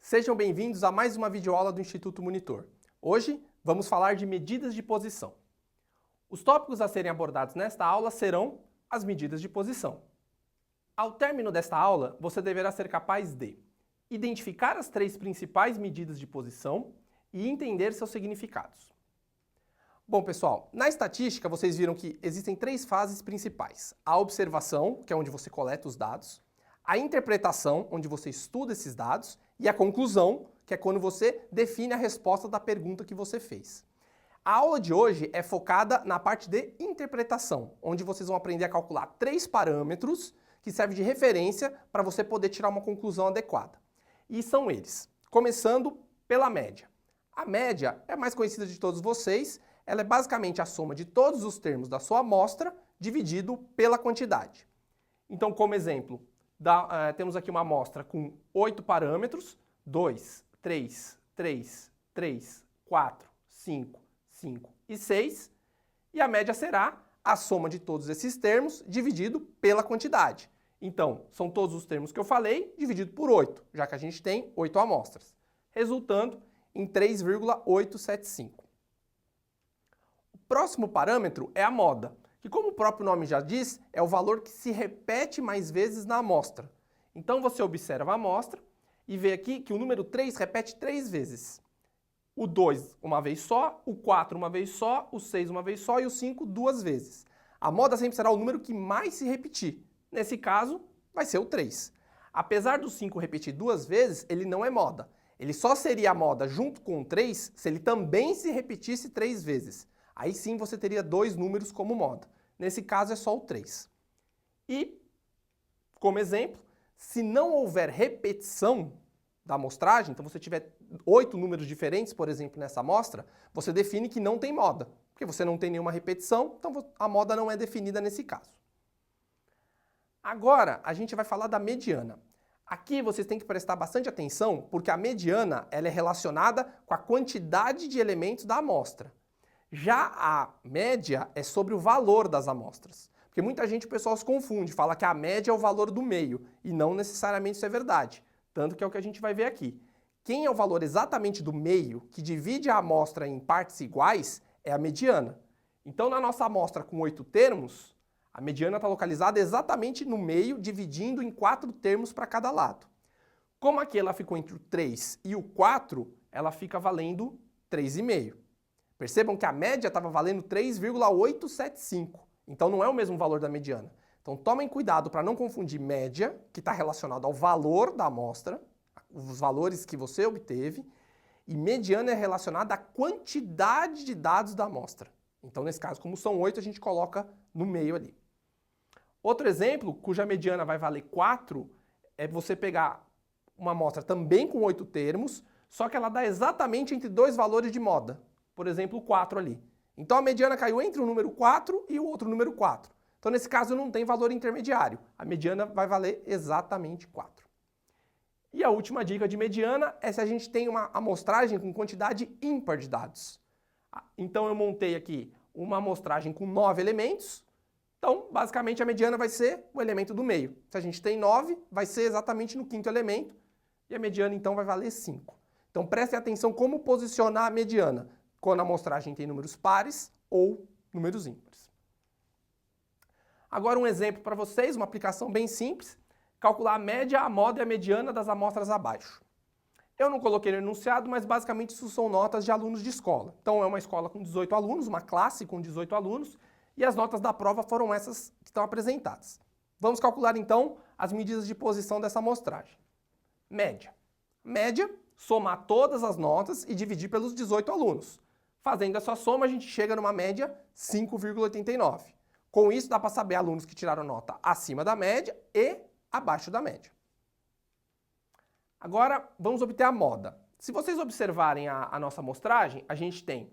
Sejam bem-vindos a mais uma videoaula do Instituto Monitor. Hoje vamos falar de medidas de posição. Os tópicos a serem abordados nesta aula serão as medidas de posição. Ao término desta aula, você deverá ser capaz de identificar as 3 principais medidas de posição e entender seus significados. Bom, pessoal, na estatística vocês viram que existem 3 fases principais. A observação, que é onde você coleta os dados, a interpretação, onde você estuda esses dados, e a conclusão, que é quando você define a resposta da pergunta que você fez. A aula de hoje é focada na parte de interpretação, onde vocês vão aprender a calcular 3 parâmetros que servem de referência para você poder tirar uma conclusão adequada. E são eles, começando pela média. A média é a mais conhecida de todos vocês, ela é basicamente a soma de todos os termos da sua amostra dividido pela quantidade. Então, como exemplo, temos aqui uma amostra com 8 parâmetros, 2, 3, 3, 3, 4, 5, 5 e 6, e a média será a soma de todos esses termos dividido pela quantidade. Então, são todos os termos que eu falei dividido por 8, já que a gente tem 8 amostras, resultando em 3,875. O próximo parâmetro é a moda, que, como o próprio nome já diz, é o valor que se repete mais vezes na amostra. Então você observa a amostra e vê aqui que o número 3 repete 3 vezes. O 2 uma vez só, o 4 uma vez só, o 6 uma vez só e o 5 2 vezes. A moda sempre será o número que mais se repetir. Nesse caso, vai ser o 3. Apesar do 5 repetir 2 vezes, ele não é moda. Ele só seria moda junto com o 3 se ele também se repetisse 3 vezes. Aí sim você teria 2 números como moda. Nesse caso é só o 3. E, como exemplo, se não houver repetição da amostragem, então você tiver 8 números diferentes, por exemplo, nessa amostra, você define que não tem moda, porque você não tem nenhuma repetição, então a moda não é definida nesse caso. Agora, a gente vai falar da mediana. Aqui vocês têm que prestar bastante atenção, porque a mediana ela é relacionada com a quantidade de elementos da amostra. Já a média é sobre o valor das amostras. Porque muita gente, o pessoal se confunde, fala que a média é o valor do meio, e não necessariamente isso é verdade. Tanto que é o que a gente vai ver aqui. Quem é o valor exatamente do meio, que divide a amostra em partes iguais, é a mediana. Então, na nossa amostra com 8 termos, a mediana está localizada exatamente no meio, dividindo em 4 termos para cada lado. Como aqui ela ficou entre o 3 e o 4, ela fica valendo 3,5. Percebam que a média estava valendo 3,875. Então não é o mesmo valor da mediana. Então tomem cuidado para não confundir média, que está relacionado ao valor da amostra, os valores que você obteve, e mediana é relacionada à quantidade de dados da amostra. Então nesse caso, como são 8, a gente coloca no meio ali. Outro exemplo, cuja mediana vai valer 4, é você pegar uma amostra também com 8 termos, só que ela dá exatamente entre 2 valores de moda. Por exemplo, o 4 ali. Então a mediana caiu entre o número 4 e o outro número 4. Então nesse caso não tem valor intermediário. A mediana vai valer exatamente 4. E a última dica de mediana é se a gente tem uma amostragem com quantidade ímpar de dados. Então eu montei aqui uma amostragem com 9 elementos. Então basicamente a mediana vai ser o elemento do meio. Se a gente tem 9, vai ser exatamente no 5º elemento. E a mediana então vai valer 5. Então prestem atenção como posicionar a mediana quando a amostragem tem números pares ou números ímpares. Agora um exemplo para vocês, uma aplicação bem simples, calcular a média, a moda e a mediana das amostras abaixo. Eu não coloquei no enunciado, mas basicamente isso são notas de alunos de escola. Então é uma escola com 18 alunos, uma classe com 18 alunos, e as notas da prova foram essas que estão apresentadas. Vamos calcular então as medidas de posição dessa amostragem. Média. Média, somar todas as notas e dividir pelos 18 alunos. Fazendo essa soma, a gente chega numa média 5,89. Com isso, dá para saber alunos que tiraram nota acima da média e abaixo da média. Agora, vamos obter a moda. Se vocês observarem a nossa amostragem, a gente tem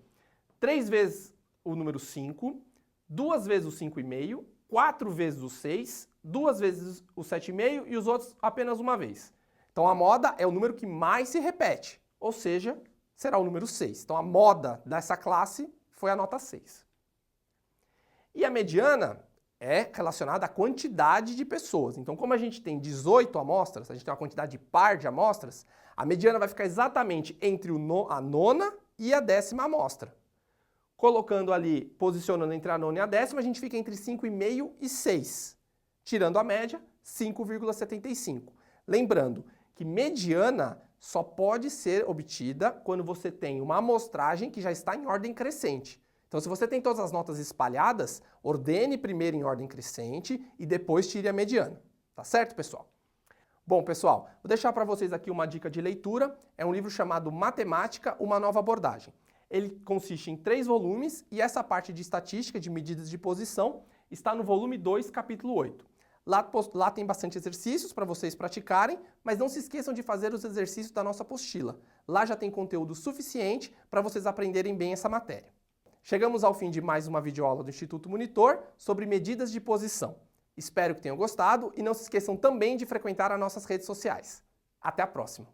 3 vezes o número 5, 2 vezes o 5,5, 4 vezes o 6, 2 vezes o 7,5 e os outros apenas uma vez. Então a moda é o número que mais se repete, ou seja, será o número 6. Então a moda dessa classe foi a nota 6. E a mediana é relacionada à quantidade de pessoas. Então, como a gente tem 18 amostras, a gente tem uma quantidade par de amostras, a mediana vai ficar exatamente entre a nona e a 10ª amostra. Colocando ali, posicionando entre a nona e a 10ª, a gente fica entre 5,5 e 6. Tirando a média, 5,75. Lembrando que mediana só pode ser obtida quando você tem uma amostragem que já está em ordem crescente. Então, se você tem todas as notas espalhadas, ordene primeiro em ordem crescente e depois tire a mediana. Tá certo, pessoal? Bom, pessoal, vou deixar para vocês aqui uma dica de leitura. É um livro chamado Matemática, uma nova abordagem. Ele consiste em 3 volumes e essa parte de estatística, de medidas de posição, está no volume 2, capítulo 8. Lá tem bastante exercícios para vocês praticarem, mas não se esqueçam de fazer os exercícios da nossa apostila. Lá já tem conteúdo suficiente para vocês aprenderem bem essa matéria. Chegamos ao fim de mais uma videoaula do Instituto Monitor sobre medidas de posição. Espero que tenham gostado e não se esqueçam também de frequentar as nossas redes sociais. Até a próxima!